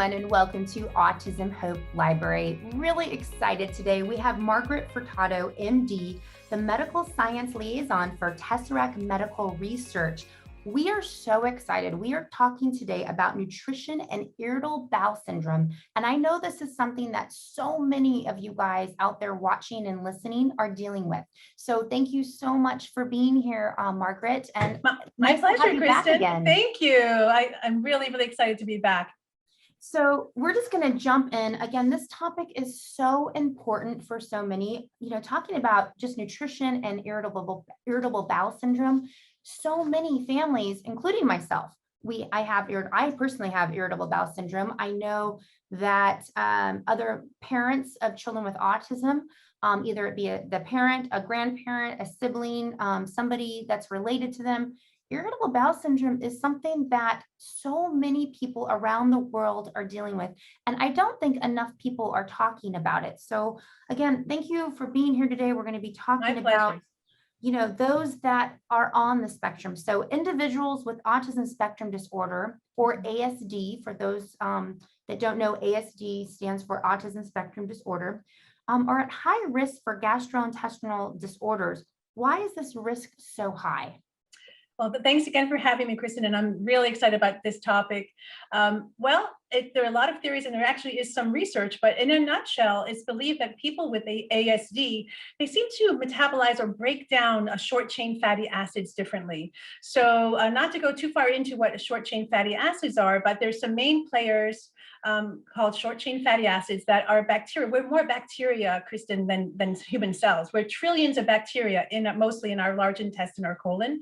everyone, and welcome to Autism Hope Library. Really excited today. We have Margaret Furtado, MD, the Medical Science Liaison for Tesseract Medical Research. We are so excited. We are talking today about nutrition and irritable bowel syndrome. And I know this is something that so many of you guys out there watching and listening are dealing with. So thank you so much for being here, Margaret. And my pleasure, Kristen. Thank you. I'm really excited to be back. So we're just going to jump in. Again, this topic is so important for so many, talking about just nutrition and irritable bowel syndrome. So many families, including myself, I personally have irritable bowel syndrome. I know that other parents of children with autism, either it be the parent, a grandparent, a sibling, somebody that's related to them, irritable bowel syndrome is something that so many people around the world are dealing with. And I don't think enough people are talking about it. So again, thank you for being here today. We're going to be talking about those that are on the spectrum. So individuals with autism spectrum disorder, or ASD, for those that don't know, ASD stands for autism spectrum disorder, are at high risk for gastrointestinal disorders. Why is this risk so high? Well, but thanks again for having me, Kristen, and I'm really excited about this topic. There are a lot of theories, and there actually is some research, but in a nutshell, it's believed that people with ASD, they seem to metabolize or break down short-chain fatty acids differently. So not to go too far into what short-chain fatty acids are, but there's some main players called short-chain fatty acids that are bacteria. We're more bacteria, Kristen, than human cells. We're trillions of bacteria, mostly in our large intestine or colon.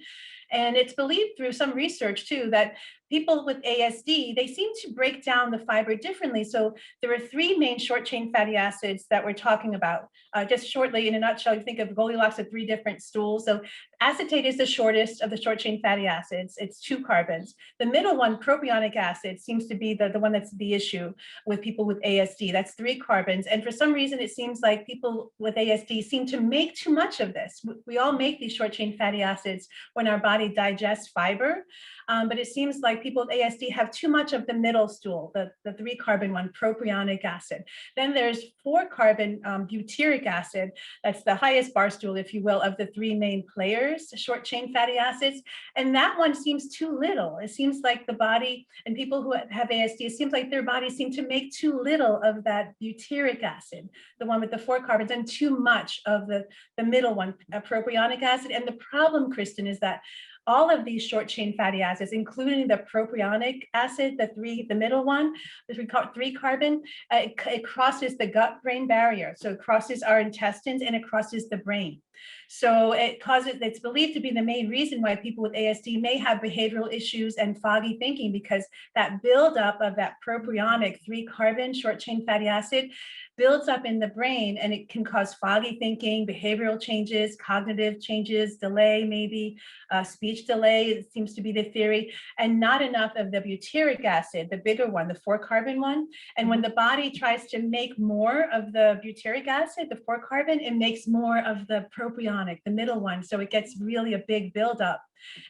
And it's believed through some research too that people with ASD, they seem to break down the fiber differently. So there are three main short chain fatty acids that we're talking about. Just shortly, in a nutshell, you think of Goldilocks of three different stools. So acetate is the shortest of the short chain fatty acids. It's 2 carbons. The middle one, propionic acid, seems to be the one that's the issue with people with ASD. That's 3 carbons. And for some reason, it seems like people with ASD seem to make too much of this. We all make these short chain fatty acids when our body digests fiber. But it seems like people with ASD have too much of the middle stool, the 3 carbon one, propionic acid. Then there's 4 carbon butyric acid. That's the highest bar stool, if you will, of the 3 main players, short chain fatty acids. And that one seems too little. It seems like the body, and people who have ASD, it seems like their bodies seem to make too little of that butyric acid, the one with the 4 carbons, and too much of the middle one, propionic acid. And the problem, Kristen, is that all of these short chain fatty acids, including the propionic acid, the middle one, the 3 carbon, it crosses the gut-brain barrier. So it crosses our intestines and it crosses the brain. So it's believed to be the main reason why people with ASD may have behavioral issues and foggy thinking, because that buildup of that propionic 3 carbon short chain fatty acid builds up in the brain, and it can cause foggy thinking, behavioral changes, cognitive changes, delay, maybe speech delay, it seems to be the theory, and not enough of the butyric acid, the bigger one, the 4 carbon one. And when the body tries to make more of the butyric acid, the 4 carbon, it makes more of the propionic, the middle one. So it gets really a big buildup.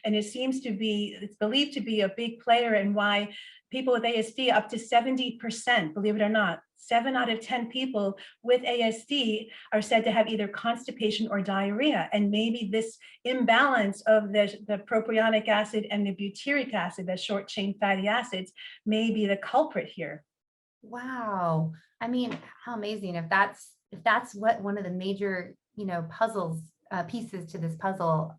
And it's believed to be a big player in why people with ASD, up to 70%, believe it or not, 7 out of 10 people with ASD are said to have either constipation or diarrhea. And maybe this imbalance of the propionic acid and the butyric acid, the short chain fatty acids, may be the culprit here. Wow. I mean, how amazing. If that's what one of the major, pieces to this puzzle,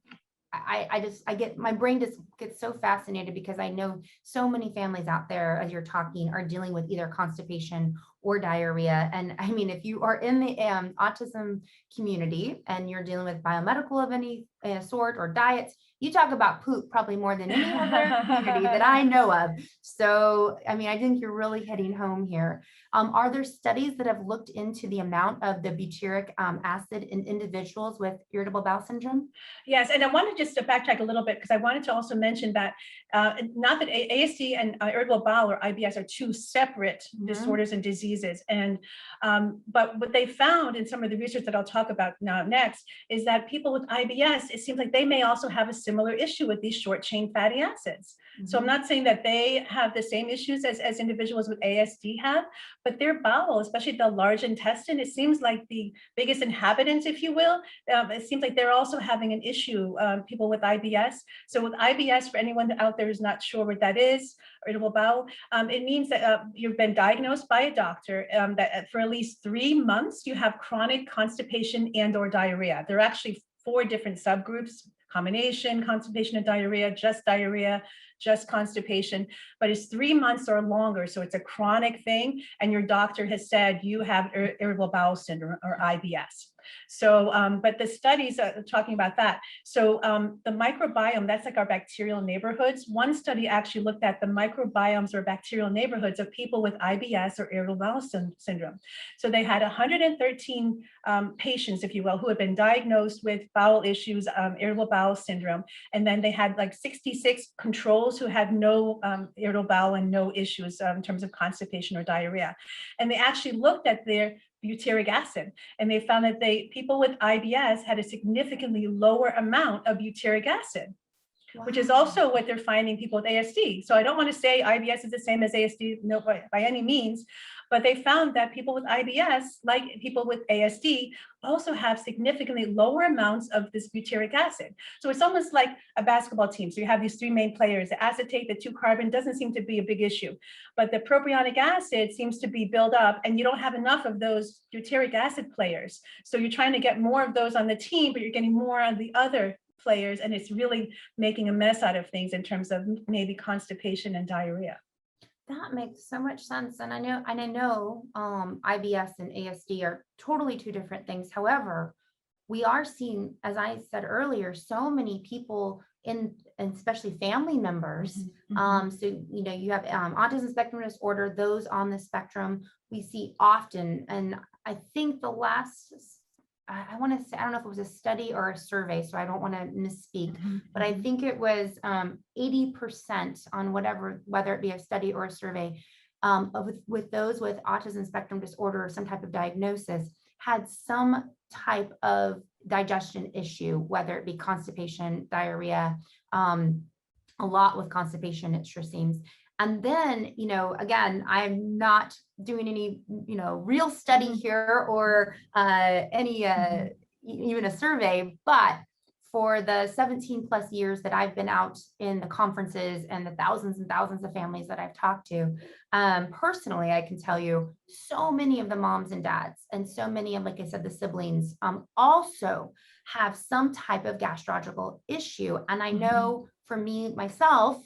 my brain just gets so fascinated, because I know so many families out there, as you're talking, are dealing with either constipation or diarrhea. And I mean, if you are in the autism community and you're dealing with biomedical of any sort or diets, you talk about poop probably more than any other community that I know of. So, I mean, I think you're really hitting home here. Are there studies that have looked into the amount of the butyric acid in individuals with irritable bowel syndrome? Yes, and I wanted just to backtrack a little bit, because I wanted to also mention that not that ASD and irritable bowel, or IBS, are 2 separate disorders and diseases. And but what they found in some of the research that I'll talk about now next is that people with IBS, it seems like they may also have a similar issue with these short chain fatty acids. So I'm not saying that they have the same issues as individuals with ASD have, but their bowel, especially the large intestine, it seems like the biggest inhabitants, if you will, it seems like they're also having an issue, people with IBS. So with IBS, for anyone out there who's not sure what that is, irritable bowel, it means that you've been diagnosed by a doctor that for at least 3 months, you have chronic constipation and or diarrhea. There are actually 4 different subgroups: combination, constipation and diarrhea, just constipation, but it's 3 months or longer. So it's a chronic thing. And your doctor has said you have irritable bowel syndrome or IBS. So, but the studies are talking about that. So the microbiome, that's like our bacterial neighborhoods. One study actually looked at the microbiomes or bacterial neighborhoods of people with IBS or irritable bowel syndrome. So they had 113 patients, if you will, who had been diagnosed with bowel issues, irritable bowel syndrome. And then they had like 66 controls who had no irritable bowel and no issues in terms of constipation or diarrhea. And they actually looked at their butyric acid, and they found that people with IBS had a significantly lower amount of butyric acid, which is also what they're finding people with ASD. So I don't want to say IBS is the same as ASD, no, by any means, but they found that people with IBS, like people with ASD, also have significantly lower amounts of this butyric acid. So it's almost like a basketball team. So you have these 3 main players: the acetate, the 2-carbon doesn't seem to be a big issue, but the propionic acid seems to be built up, and you don't have enough of those butyric acid players. So you're trying to get more of those on the team, but you're getting more on the other players, and it's really making a mess out of things in terms of maybe constipation and diarrhea. That makes so much sense. And I know IBS and ASD are totally 2 different things. However, we are seeing, as I said earlier, so many people and especially family members. So, you know, you have autism spectrum disorder, those on the spectrum we see often. And I think the last, I want to say, I don't know if it was a study or a survey, so I don't want to misspeak, but I think it was 80% on whether it be a study or a survey, with those with autism spectrum disorder or some type of diagnosis had some type of digestion issue, whether it be constipation, diarrhea, a lot with constipation, it sure seems. And then, you know, again, I'm not doing any, you know, real study here or any even a survey, but for the 17 plus years that I've been out in the conferences and the thousands and thousands of families that I've talked to, personally, I can tell you so many of the moms and dads and so many of, like I said, the siblings also have some type of gastrological issue. And I know for me, myself,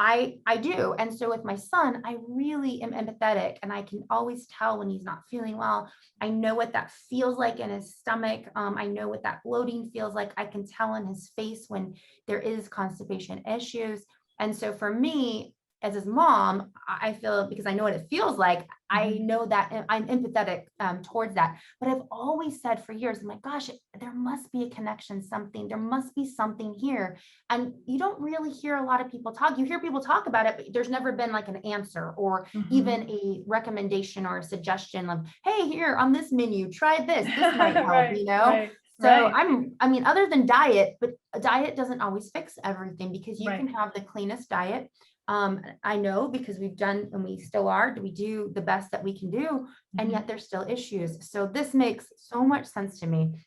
I do. And so with my son, I really am empathetic, and I can always tell when he's not feeling well. I know what that feels like in his stomach. I know what that bloating feels like. I can tell in his face when there is constipation issues. And so for me, as his mom, I feel, because I know what it feels like, I know that I'm empathetic towards that. But I've always said for years, I'm like, gosh, there must be a connection, there must be something here. And you don't really hear a lot of people talk. You hear people talk about it, but there's never been like an answer or even a recommendation or a suggestion of, hey, here on this menu, try this. This might help, Right, you know? right, So right. I mean, other than diet, but a diet doesn't always fix everything, because you Right. can have the cleanest diet. I know, because we've done, and we still are, we do the best that we can do, and yet there's still issues. So this makes so much sense to me.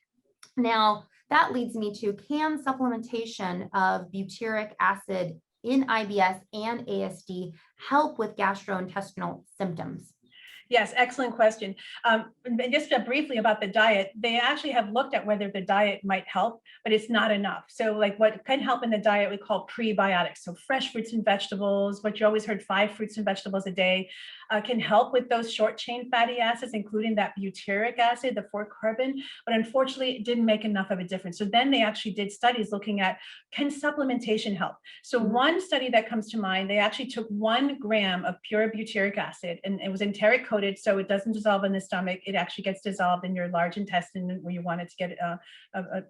Now, that leads me to, can supplementation of butyric acid in IBS and ASD help with gastrointestinal symptoms? Yes, excellent question. And just briefly about the diet, they actually have looked at whether the diet might help, but it's not enough. So like what can help in the diet, we call prebiotics. So fresh fruits and vegetables, what you always heard, 5 fruits and vegetables a day, can help with those short chain fatty acids, including that butyric acid, the 4-carbon, but unfortunately it didn't make enough of a difference. So then they actually did studies looking at, can supplementation help? So one study that comes to mind, they actually took 1 gram of pure butyric acid, and it was enteric coated, so it doesn't dissolve in the stomach. It actually gets dissolved in your large intestine where you want it to get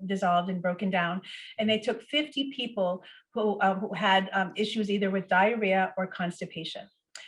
dissolved and broken down. And they took 50 people who had issues either with diarrhea or constipation.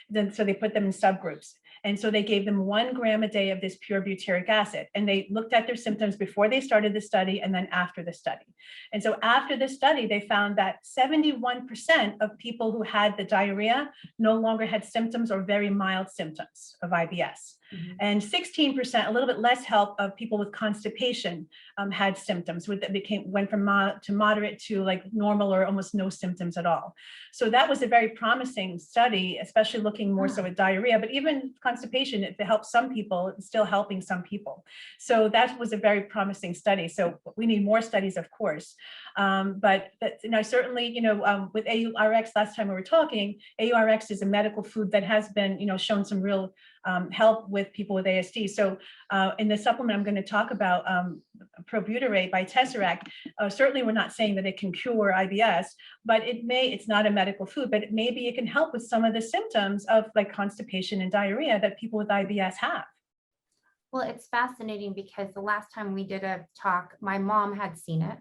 Then, so they put them in subgroups. And so they gave them 1 gram a day of this pure butyric acid. And they looked at their symptoms before they started the study and then after the study. And so after the study, they found that 71% of people who had the diarrhea no longer had symptoms or very mild symptoms of IBS. And 16%, a little bit less help, of people with constipation had symptoms. Went from to moderate to like normal or almost no symptoms at all. So that was a very promising study, especially looking more so at diarrhea, but even constipation, if it helps some people, it's still helping some people. So that was a very promising study. So we need more studies, of course. But certainly, with AURX, last time we were talking, AURX is a medical food that has been, shown some real help with people with ASD. So in the supplement, I'm going to talk about Probuterate by Tesseract. Certainly, we're not saying that it can cure IBS, but it's not a medical food, but maybe it can help with some of the symptoms of like constipation and diarrhea that people with IBS have. Well, it's fascinating because the last time we did a talk, my mom had seen it,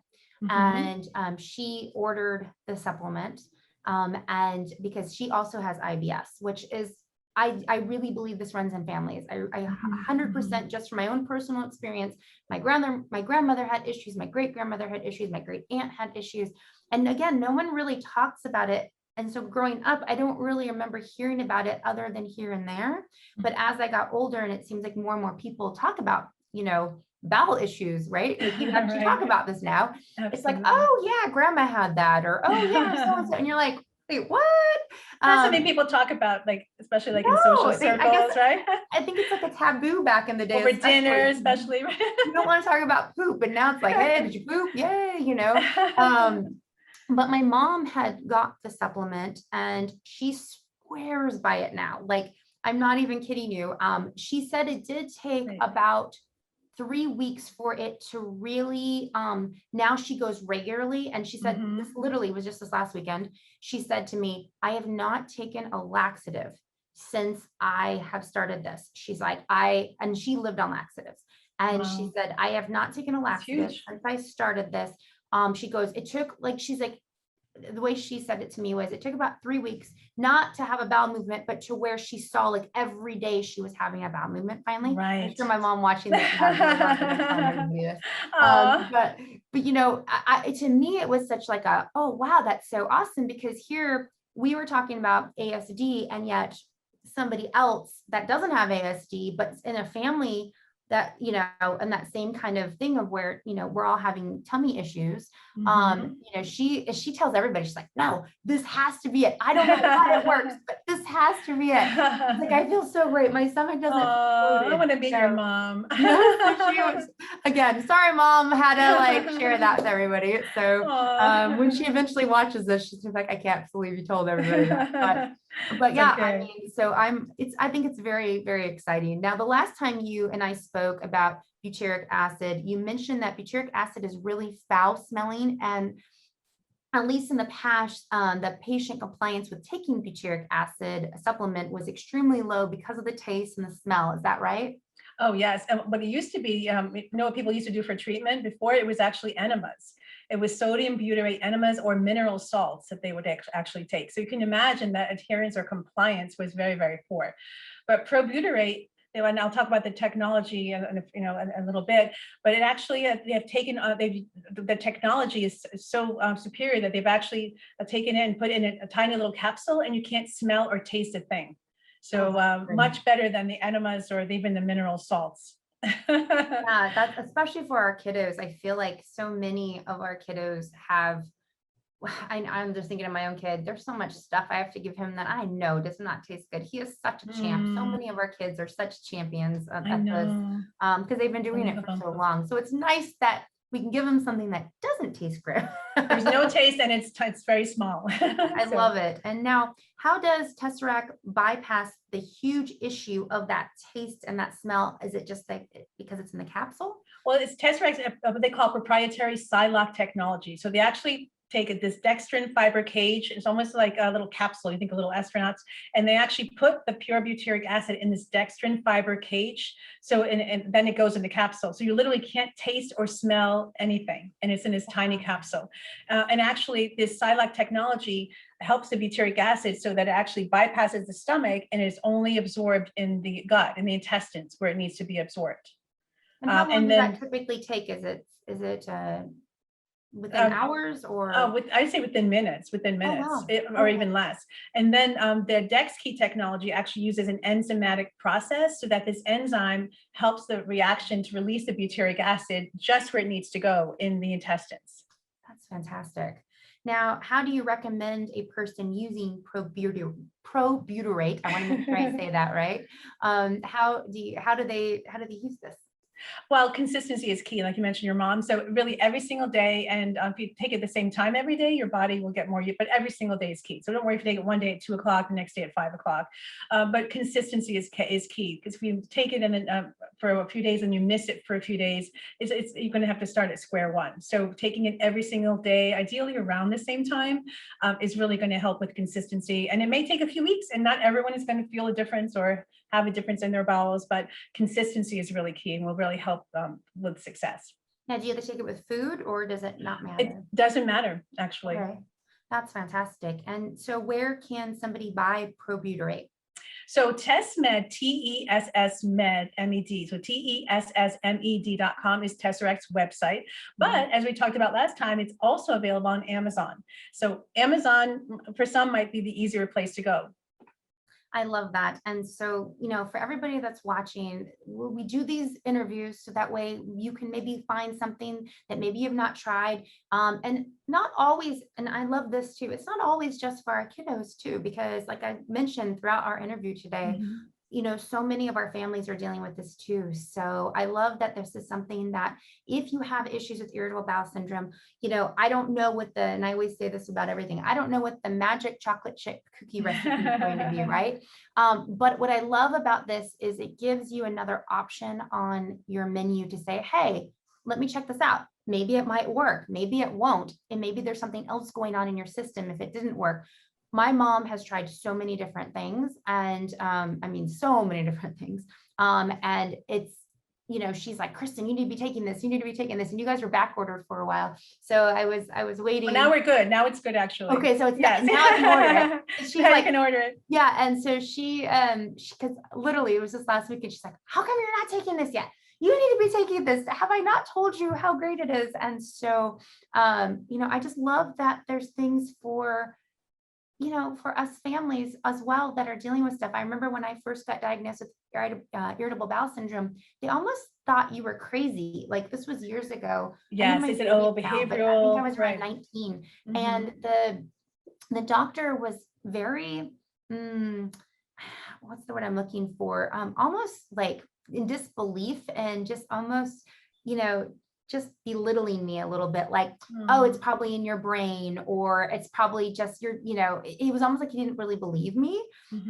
and she ordered the supplement, and because she also has IBS, which is, I really believe this runs in families. I 100%, just from my own personal experience, my grandmother had issues, my great grandmother had issues, my great aunt had issues. And again, no one really talks about it. And so growing up, I don't really remember hearing about it other than here and there. But as I got older, and it seems like more and more people talk about, bowel issues, right? Like you actually talk about this now. Absolutely. It's like, oh yeah, grandma had that, or oh yeah, so-and-so. And you're like, wait, what? That's something people talk about, like, especially like in social circles, right? I think it's like a taboo back in the day. Over dinner, especially. You don't want to talk about poop, but now it's like, hey, did you poop? Yay, But my mom had got the supplement and she swears by it now. Like, I'm not even kidding you. She said it did take about 3 weeks for it to really, now she goes regularly. And she said, this literally was just this last weekend. She said to me, I have not taken a laxative since I have started this. She's like, and she lived on laxatives. And she said, I have not taken a laxative since I started this. She goes, it took, like, she's like, the way she said it to me was, it took about 3 weeks, not to have a bowel movement, but to where she saw like every day she was having a bowel movement finally. Right. I'm sure my mom watching this. But to me, it was such like oh, wow, that's so awesome, because here we were talking about ASD, and yet somebody else that doesn't have ASD, but in a family that, and that same kind of thing of where, we're all having tummy issues. She tells everybody, she's like, no, this has to be it. I don't know why it works, but this has to be it. Like, I feel so great. My stomach doesn't. I want to be your mom. Again, sorry, mom, had to like share that with everybody. So when she eventually watches this, she's like, I can't believe you told everybody that. But yeah, I mean, so I think it's very, very exciting. Now, the last time you and I spoke about butyric acid, you mentioned that butyric acid is really foul smelling, and at least in the past, the patient compliance with taking butyric acid supplement was extremely low because of the taste and the smell. Is that right? Oh, yes. And what it used to be, what people used to do for treatment before, it was actually enemas. It was sodium butyrate enemas or mineral salts that they would actually take. So you can imagine that adherence or compliance was very, very poor. But Probuterate, and I'll talk about the technology in a little bit, but it actually, they have taken, the technology is so superior that they've actually taken it and put in a tiny little capsule, and you can't smell or taste a thing. So much better than the enemas or even the mineral salts. Yeah, that's especially for our kiddos. I feel like so many of our kiddos have, I'm just thinking of my own kid. There's so much stuff I have to give him that I know does not taste good. He is such a champ. So many of our kids are such champions at this, because they've been doing it for so long. So it's nice that we can give them something that doesn't taste great. There's no taste, and it's very small. I love it. And now, how does Tesseract bypass the huge issue of that taste and that smell? Is it just like because it's in the capsule? Well, it's Tesseract, what they call proprietary Silock technology. So they actually take this dextrin fiber cage. It's almost like a little capsule. You think of little astronauts, and they actually put the pure butyric acid in this dextrin fiber cage. So, and then it goes in the capsule. So you literally can't taste or smell anything. And it's in this tiny capsule. And actually this Silac technology helps the butyric acid so that it actually bypasses the stomach and is only absorbed in the gut, in the intestines, where it needs to be absorbed. And how long And does then that typically take? Is it within hours or? I'd say within minutes, Oh, wow. or Okay. even less. And then the DexKey technology actually uses an enzymatic process so that this enzyme helps the reaction to release the butyric acid just where it needs to go in the intestines. That's fantastic. Now, how do you recommend a person using Probuterate? I want to make sure I say that right. How do they use this? Well, consistency is key, like you mentioned, your mom. So really every single day, and if you take it the same time every day, your body will get more, but every single day is key. So don't worry if you take it one day at 2 o'clock, the next day at 5 o'clock. But consistency is key, because if you take it in for a few days and you miss it for a few days, you're going to have to start at square one. So taking it every single day, ideally around the same time, is really going to help with consistency. And it may take a few weeks, and not everyone is going to feel a difference or have a difference in their bowels, but consistency is really key and will really help with success. Now, do you have to take it with food or does it not matter? It doesn't matter, actually. Okay, that's fantastic. And so where can somebody buy Probuterate? So TessMed, TESS Med, MED. So TESSMED.com is Tesseract's website. But as we talked about last time, it's also available on Amazon. So Amazon, for some, might be the easier place to go. I love that. And so, for everybody that's watching, we do these interviews so that way you can maybe find something that maybe you've not tried. And not always, and I love this too, it's not always just for our kiddos too, because like I mentioned throughout our interview today, so many of our families are dealing with this too. So I love that this is something that if you have issues with irritable bowel syndrome, I don't know and I always say this about everything, I don't know what the magic chocolate chip cookie recipe is going to be, right? But what I love about this is it gives you another option on your menu to say, hey, let me check this out. Maybe it might work, maybe it won't, and maybe there's something else going on in your system if it didn't work. My mom has tried so many different things, and so many different things. And it's, she's like, Kristen, you need to be taking this. You need to be taking this. And you guys were back ordered for a while. So I was waiting. Well, now we're good. Now it's good, actually. Okay. So it's now I can order it. She's now like, you can order it. Yeah. And so she because literally it was just last week, and she's like, how come you're not taking this yet? You need to be taking this. Have I not told you how great it is? And so, I just love that there's things for us families as well that are dealing with stuff. I remember when I first got diagnosed with irritable bowel syndrome, they almost thought you were crazy. Like this was years ago. Yes, they said, oh, behavioral. I think I was around 19. And the doctor was very, what's the word I'm looking for? Almost like in disbelief and just almost, just belittling me a little bit, like, oh, it's probably in your brain, or it's probably just your, it was almost like he didn't really believe me.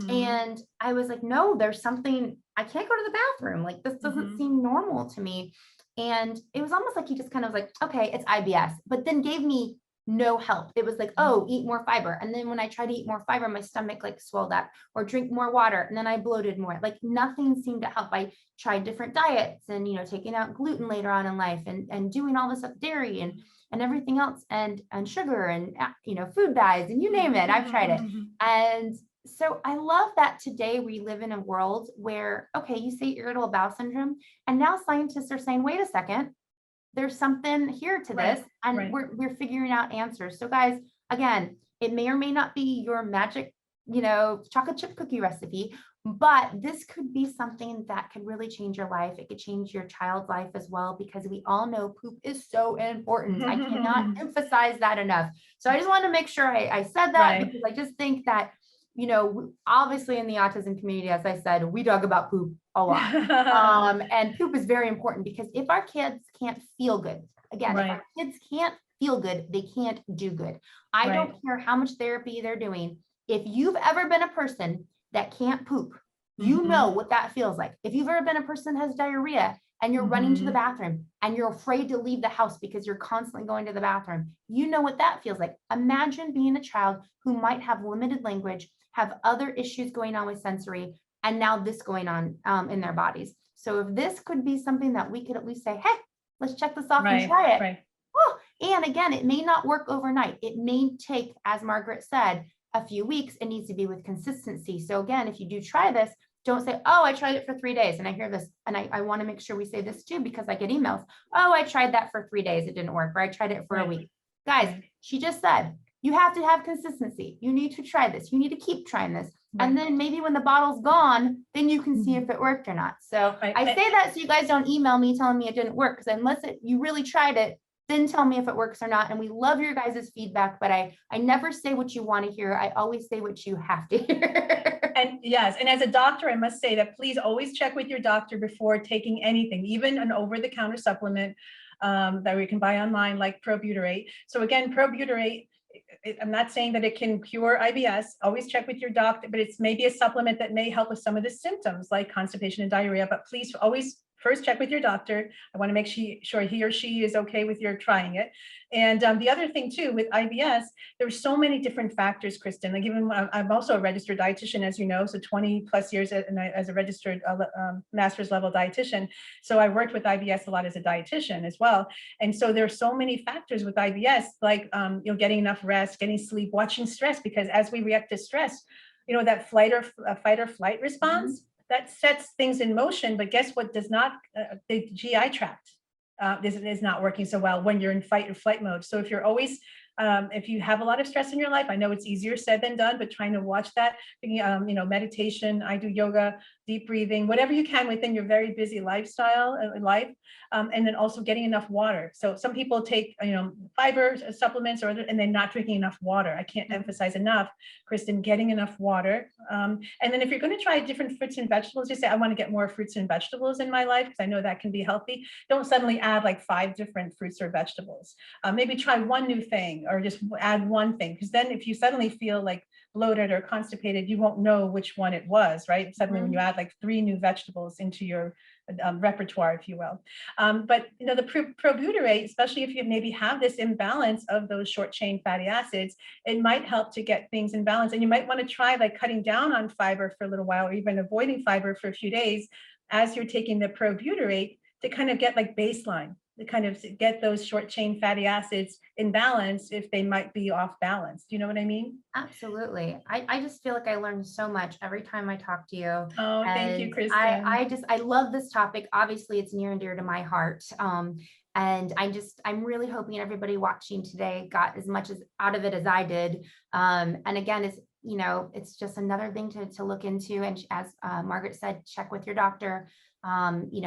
And I was like, no, there's something, I can't go to the bathroom. Like, this doesn't seem normal to me. And it was almost like he just kind of was like, okay, it's IBS, but then gave me no help. It was like, oh, eat more fiber. And then when I tried to eat more fiber, my stomach like swelled up, or drink more water. And then I bloated more. Like nothing seemed to help. I tried different diets and, taking out gluten later on in life and doing all this stuff, dairy and everything else, and sugar and, food dyes and you name it. I've tried it. And so I love that today we live in a world where, okay, you say irritable bowel syndrome, and now scientists are saying, wait a second, there's something here to this, and we're figuring out answers. So guys, again, it may or may not be your magic, chocolate chip cookie recipe, but this could be something that could really change your life. It could change your child's life as well, because we all know poop is so important. I cannot emphasize that enough. So I just want to make sure I said that, because I just think that, obviously in the autism community, as I said, we talk about poop a lot. And poop is very important, because if our kids can't feel good, again, if our kids can't feel good, they can't do good. I don't care how much therapy they're doing. If you've ever been a person that can't poop, you know what that feels like. If you've ever been a person that has diarrhea, and you're running to the Mhm. bathroom and you're afraid to leave the house because you're constantly going to the bathroom. You know what that feels like. Imagine being a child who might have limited language, have other issues going on with sensory, and now this going on in their bodies. So if this could be something that we could at least say, hey, let's check this off and Right, try it. right. Oh, and again, it may not work overnight. It may take, as Margaret said, a few weeks. It needs to be with consistency. So again, if you do try this, don't say, oh, I tried it for 3 days. And I hear this, and I want to make sure we say this too, because I get emails. Oh, I tried that for 3 days. It didn't work. Or I tried it for a Right, week. Guys, right, she just said, you have to have consistency. You need to try this. You need to keep trying this. And right. then maybe when the bottle's gone, then you can see Mhm. if it worked or not. So Right. I say that so you guys don't email me telling me it didn't work, because unless you really tried it, then tell me if it works or not. And we love your guys' feedback, but I never say what you want to hear. I always say what you have to hear. And yes, and as a doctor, I must say that please always check with your doctor before taking anything, even an over-the-counter supplement that we can buy online, like Probuterate. So again, Probuterate, I'm not saying that it can cure IBS. Always check with your doctor, but it's maybe a supplement that may help with some of the symptoms like constipation and diarrhea. But please always first check with your doctor. I want to make sure he or she is okay with your trying it. And the other thing too with IBS, there's so many different factors, Kristen. Like even I'm also a registered dietitian, as you know, so 20 plus years as a registered master's level dietitian. So I worked with IBS a lot as a dietitian as well. And so there's so many factors with IBS, like getting enough rest, getting sleep, watching stress, because as we react to stress, that fight or flight response that sets things in motion. But guess what? Does not the GI tract is not working so well when you're in fight or flight mode. So if you have a lot of stress in your life, I know it's easier said than done, but trying to watch that, meditation, I do yoga, deep breathing, whatever you can within your very busy lifestyle life. And then also getting enough water. So some people take, fiber supplements and they're not drinking enough water. I can't emphasize enough, Kristen, getting enough water. And then if you're going to try different fruits and vegetables, just say, I want to get more fruits and vegetables in my life because I know that can be healthy. Don't suddenly add like 5 different fruits or vegetables. Maybe try one new thing or just add one thing. Because then if you suddenly feel like bloated or constipated, you won't know which one it was, right? Suddenly when you add like 3 new vegetables into your repertoire, if you will. But the Probuterate, especially if you maybe have this imbalance of those short chain fatty acids, it might help to get things in balance. And you might want to try like cutting down on fiber for a little while, or even avoiding fiber for a few days as you're taking the Probuterate to kind of get like baseline, to kind of get those short chain fatty acids in balance if they might be off balance. Do you know what I mean? Absolutely. I just feel like I learn so much every time I talk to you. Oh, thank you, And Kristen. I love this topic. Obviously, it's near and dear to my heart. And I'm really hoping everybody watching today got as much as out of it as I did. And again, it's just another thing to look into. And as Margaret said, check with your doctor.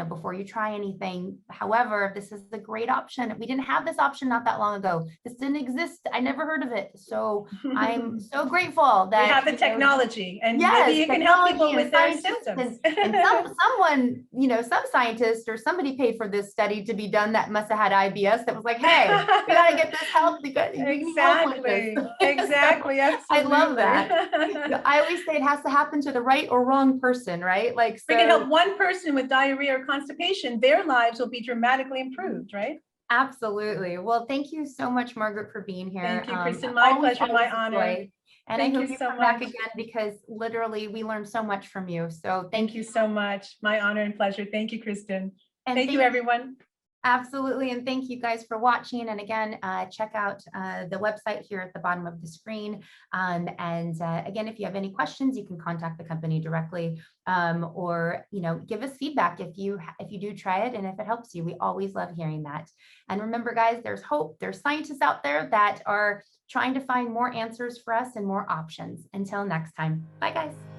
Before you try anything. However, this is a great option. We didn't have this option not that long ago. This didn't exist. I never heard of it. So I'm so grateful We that have the technology, and maybe yes, it can help people technology and with their scientists symptoms. and someone, some scientist or somebody paid for this study to be done that must have had IBS that was like, hey, we got to get this help because we need help with this. Exactly, exactly, I love that. absolutely. I always say it has to happen to the right or wrong person, right? Like, We can so help one person with diarrhea or constipation, their lives will be dramatically improved, right? absolutely. Well, thank you so much, Margaret, for being here. Thank you, Kristen. My pleasure, my Always a honor. joy. And I Thank you hope you so come back much. again because literally we learned so much from you. So thank Thank you. you so much. My honor and pleasure. Thank you, Kristen. And Thank you, everyone. absolutely. And thank you guys for watching. And again, check out the website here at the bottom of the screen. Again, if you have any questions, you can contact the company directly or, give us feedback if you do try it and if it helps you. We always love hearing that. And remember, guys, there's hope. There's scientists out there that are trying to find more answers for us and more options. Until next time. Bye, guys.